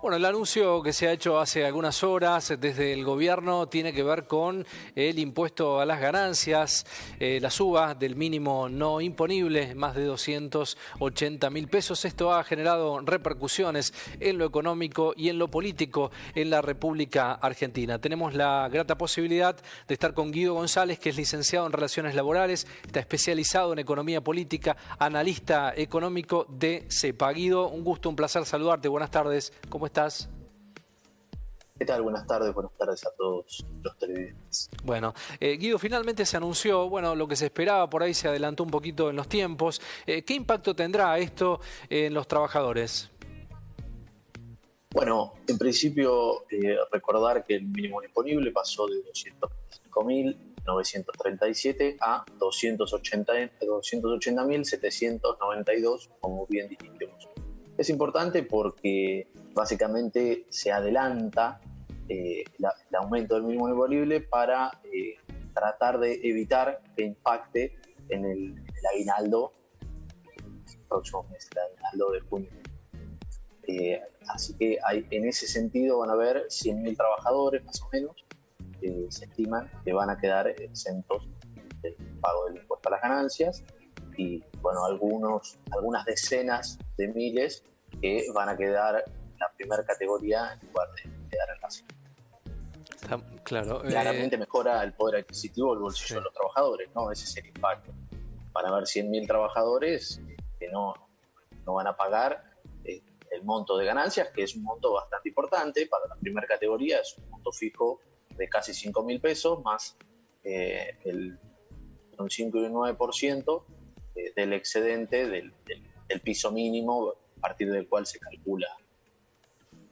Bueno, el anuncio que se ha hecho hace algunas horas desde el gobierno tiene que ver con el impuesto a las ganancias, la suba del mínimo no imponible, más de 280.000 pesos. Esto ha generado repercusiones en lo económico y en lo político en la República Argentina. Tenemos la grata posibilidad de estar con Guido González, que es licenciado en Relaciones Laborales, está especializado en economía política, analista económico de CEPA. Guido, un gusto, un placer saludarte. Buenas tardes. ¿Cómo estás? ¿Qué tal? Buenas tardes a todos los televidentes. Bueno, Guido, finalmente se anunció, bueno, lo que se esperaba, por ahí se adelantó un poquito en los tiempos. ¿Qué impacto tendrá esto en los trabajadores? Bueno, en principio recordar que el mínimo imponible pasó de 205.937 a 280.792, como bien dijimos. Es importante porque básicamente se adelanta el aumento del mínimo imponible para tratar de evitar que impacte en el aguinaldo el próximo mes, el aguinaldo de junio. Así que en ese sentido van a haber 100.000 trabajadores más o menos, se estiman que van a quedar exentos del pago del impuesto a las ganancias, y bueno, algunas decenas de miles que van a quedar en la primera categoría en lugar de quedar en la segunda. Claro. Claramente mejora el poder adquisitivo del bolsillo de los trabajadores, ¿no? Ese es el impacto. Van a haber 100.000 trabajadores que no van a pagar el monto de ganancias, que es un monto bastante importante. Para la primera categoría es un monto fijo de casi 5.000 pesos, más un 5 y un 9% del excedente del piso mínimo a partir del cual se calcula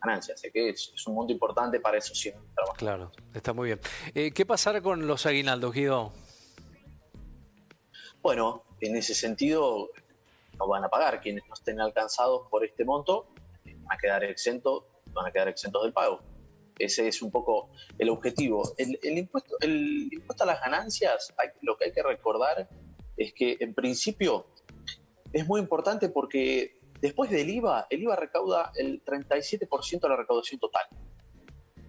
ganancias. Así que es un monto importante para esos 100 trabajadores. Claro, está muy bien. ¿Qué pasará con los aguinaldos, Guido? Bueno, en ese sentido no van a pagar. Quienes no estén alcanzados por este monto van a quedar exentos del pago. Ese es un poco el objetivo. El impuesto a las ganancias, lo que hay que recordar es que en principio es muy importante porque después del IVA, el IVA recauda el 37% de la recaudación total.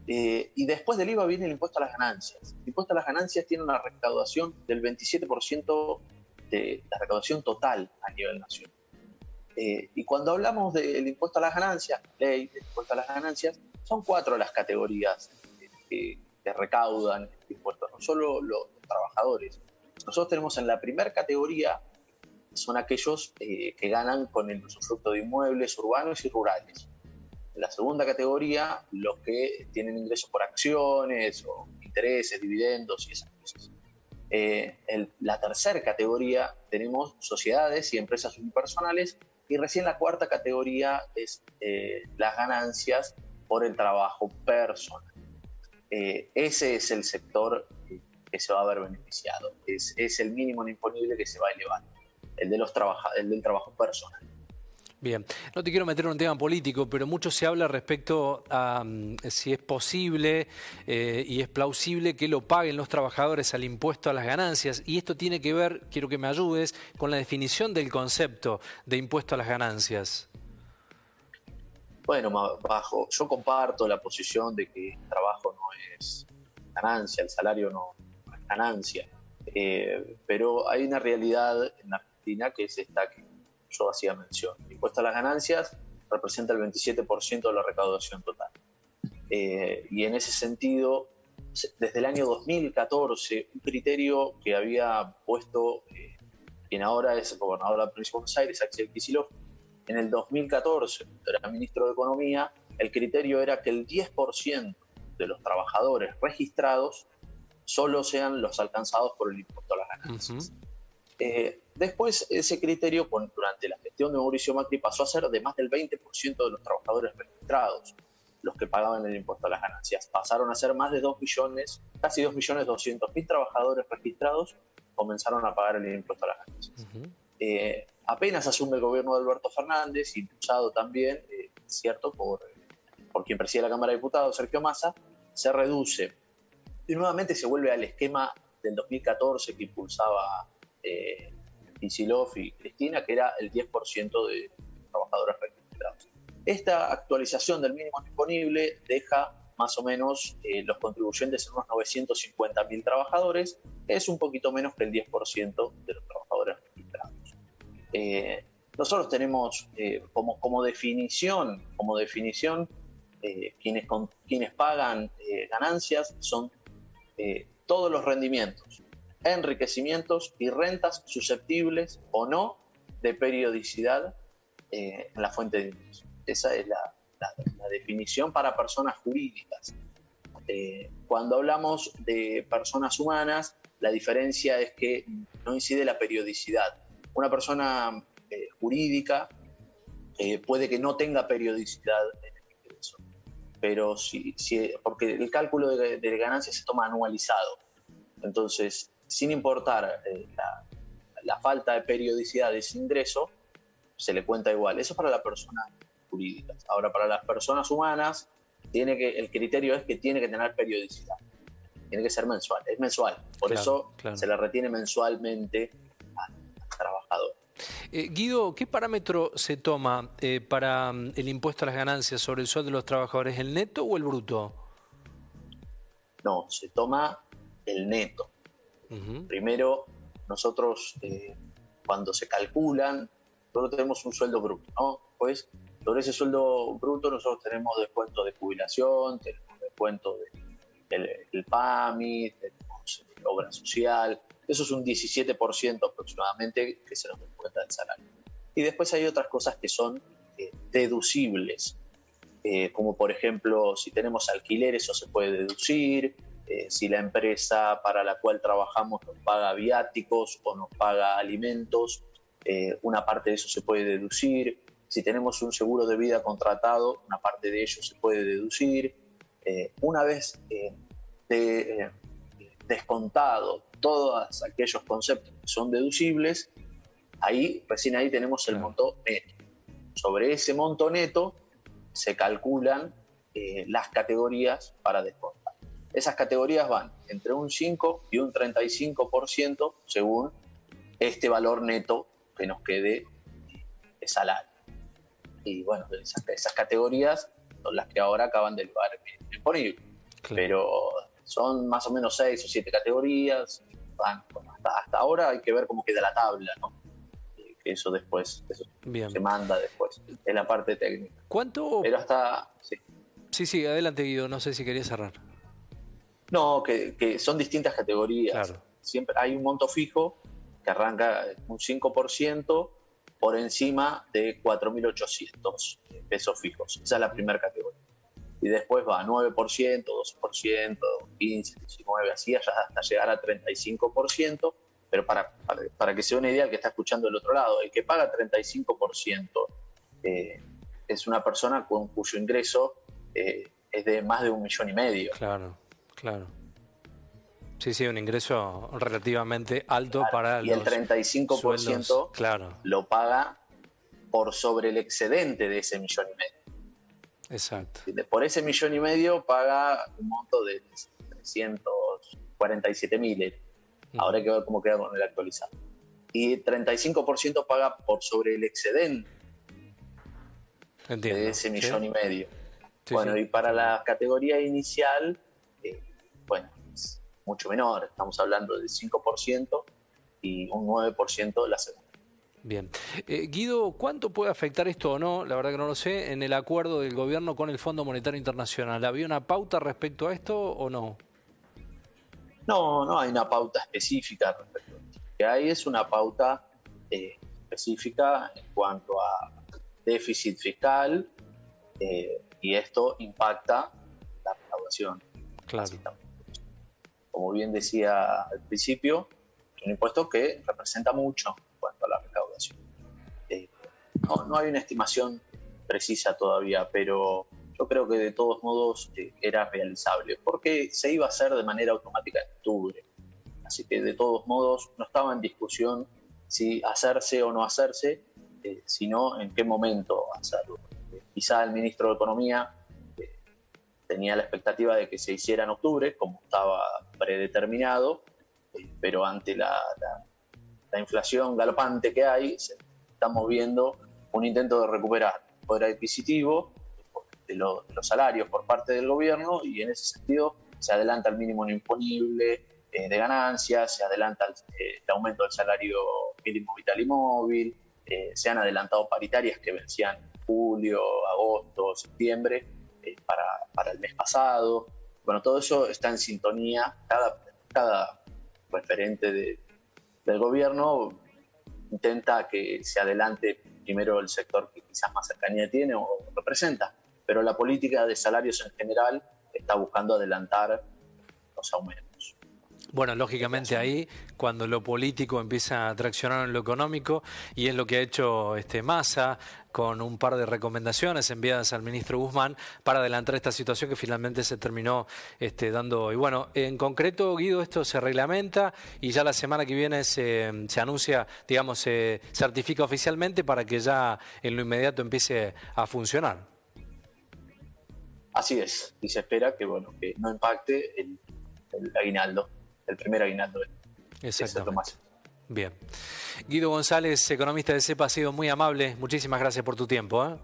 Y después del IVA viene el impuesto a las ganancias. El impuesto a las ganancias tiene una recaudación del 27% de la recaudación total a nivel nacional. Y cuando hablamos del impuesto a las ganancias, ley del impuesto a las ganancias, son 4 las categorías que recaudan este impuesto, no solo los trabajadores. Nosotros tenemos en la primera categoría, son aquellos que ganan con el usufructo de inmuebles urbanos y rurales. En la segunda categoría, los que tienen ingresos por acciones o intereses, dividendos y esas cosas. La tercera categoría tenemos sociedades y empresas unipersonales, y recién la cuarta categoría es las ganancias por el trabajo personal. Ese es el sector que se va a ver beneficiado. Es el mínimo imponible que se va a elevar, el del trabajo personal. Bien, no te quiero meter en un tema político, pero mucho se habla respecto a si es posible y es plausible que lo paguen los trabajadores al impuesto a las ganancias. Y esto tiene que ver, quiero que me ayudes, con la definición del concepto de impuesto a las ganancias. Bueno, yo comparto la posición de que el trabajo no es ganancia, el salario no es ganancia. Pero hay una realidad en Argentina que es esta que yo hacía mención. El impuesto a las ganancias representa el 27% de la recaudación total. Y en ese sentido, desde el año 2014, un criterio que había puesto quien ahora es el gobernador de la provincia de Buenos Aires, Axel Kicillof, en el 2014, era ministro de Economía, el criterio era que el 10% de los trabajadores registrados solo sean los alcanzados por el impuesto a las ganancias. Después ese criterio, durante la gestión de Mauricio Macri, pasó a ser de más del 20% de los trabajadores registrados los que pagaban el impuesto a las ganancias. Pasaron a ser más de 2 millones, casi 2.200.000 trabajadores registrados comenzaron a pagar el impuesto a las ganancias. Apenas asume el gobierno de Alberto Fernández, impulsado también, cierto, por quien preside la Cámara de Diputados, Sergio Massa, se reduce. Y nuevamente se vuelve al esquema del 2014 que impulsaba Kicillof y Cristina, que era el 10% de trabajadores registrados. Esta actualización del mínimo disponible deja más o menos los contribuyentes en unos 950.000 trabajadores, es un poquito menos que el 10% de los trabajadores registrados. Nosotros tenemos como definición, quienes pagan ganancias son todos los rendimientos, enriquecimientos y rentas susceptibles o no de periodicidad en la fuente de ingresos. Esa es la definición para personas jurídicas. Cuando hablamos de personas humanas, la diferencia es que no incide la periodicidad. Una persona jurídica puede que no tenga periodicidad en el ingreso, pero porque el cálculo de ganancias se toma anualizado. Entonces, sin importar la falta de periodicidad de ese ingreso, se le cuenta igual. Eso es para las personas jurídicas. Ahora, para las personas humanas, el criterio es que tiene que tener periodicidad. Tiene que ser mensual. Es mensual. Por eso se le retiene mensualmente al trabajador. Guido, ¿qué parámetro se toma para el impuesto a las ganancias sobre el sueldo de los trabajadores? ¿El neto o el bruto? No, se toma el neto. Primero, nosotros, cuando se calculan, nosotros tenemos un sueldo bruto, ¿no? Pues sobre ese sueldo bruto nosotros tenemos descuento de jubilación, tenemos descuento del PAMI, tenemos obra social. Eso es un 17% aproximadamente que se nos descuenta del salario. Y después hay otras cosas que son deducibles, como por ejemplo, si tenemos alquiler, eso se puede deducir. Si la empresa para la cual trabajamos nos paga viáticos o nos paga alimentos, una parte de eso se puede deducir. Si tenemos un seguro de vida contratado, una parte de ello se puede deducir. Una vez descontado todos aquellos conceptos que son deducibles, recién ahí tenemos el monto neto. Sobre ese monto neto se calculan las categorías para descontar. Esas categorías van entre un 5 y un 35% según este valor neto que nos quede de salario. Y bueno, esas categorías son las que ahora acaban de elevar el mínimo disponible. Pero son más o menos 6 o 7 categorías. Hasta ahora hay que ver cómo queda la tabla, ¿no? Que eso después, se manda después. Es la parte técnica. ¿Cuánto? Pero hasta... Sí, adelante, Guido. No sé si querías cerrar. No, que son distintas categorías. Claro. Siempre hay un monto fijo que arranca un 5% por encima de 4.800 pesos fijos. Esa es la primera categoría. Y después va 9%, 12%, 15%, 19%, así hasta llegar a 35%. Pero para que sea una idea el que está escuchando del otro lado, el que paga 35% es una persona cuyo ingreso es de más de 1,5 millones. Claro. Sí, un ingreso relativamente alto para y los el 35% sueldos, lo paga por sobre el excedente de ese 1,5 millones. Exacto. Por ese 1,5 millones paga un monto de 347.000. Ahora hay que ver cómo queda con el actualizado. Y el 35% paga por sobre el excedente de ese 1,5 millones. Y para la categoría inicial, es mucho menor. Estamos hablando del 5% y un 9% la segunda. Bien. Guido, ¿cuánto puede afectar esto o no? La verdad que no lo sé, en el acuerdo del gobierno con el Fondo Monetario Internacional. ¿Había una pauta respecto a esto o no? No hay una pauta específica respecto a esto. Lo que hay es una pauta específica en cuanto a déficit fiscal y esto impacta la recaudación. Claro. Como bien decía al principio, es un impuesto que representa mucho en cuanto a la recaudación. No hay una estimación precisa todavía, pero yo creo que de todos modos era realizable, porque se iba a hacer de manera automática en octubre. Así que de todos modos no estaba en discusión si hacerse o no hacerse, sino en qué momento hacerlo. Quizá el ministro de Economía tenía la expectativa de que se hiciera en octubre, como estaba predeterminado, pero ante la inflación galopante que hay, estamos viendo un intento de recuperar poder adquisitivo de los salarios por parte del gobierno, y en ese sentido se adelanta el mínimo no imponible de ganancias, se adelanta el aumento del salario mínimo vital y móvil, se han adelantado paritarias que vencían en julio, agosto, septiembre, para el mes pasado. Bueno, todo eso está en sintonía. Cada referente del gobierno intenta que se adelante primero el sector que quizás más cercanía tiene o representa, pero la política de salarios en general está buscando adelantar los aumentos. Bueno, lógicamente ahí, cuando lo político empieza a traccionar en lo económico, y es lo que ha hecho Massa, con un par de recomendaciones enviadas al ministro Guzmán para adelantar esta situación que finalmente se terminó dando hoy. Bueno, en concreto, Guido, esto se reglamenta y ya la semana que viene se anuncia, digamos, se certifica oficialmente para que ya en lo inmediato empiece a funcionar. Así es, y se espera que no impacte el aguinaldo, el primer aguinaldo. Exactamente. Bien. Guido González, economista de CEPA, ha sido muy amable. Muchísimas gracias por tu tiempo.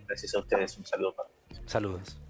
Gracias a ustedes. Un saludo para todos. Saludos.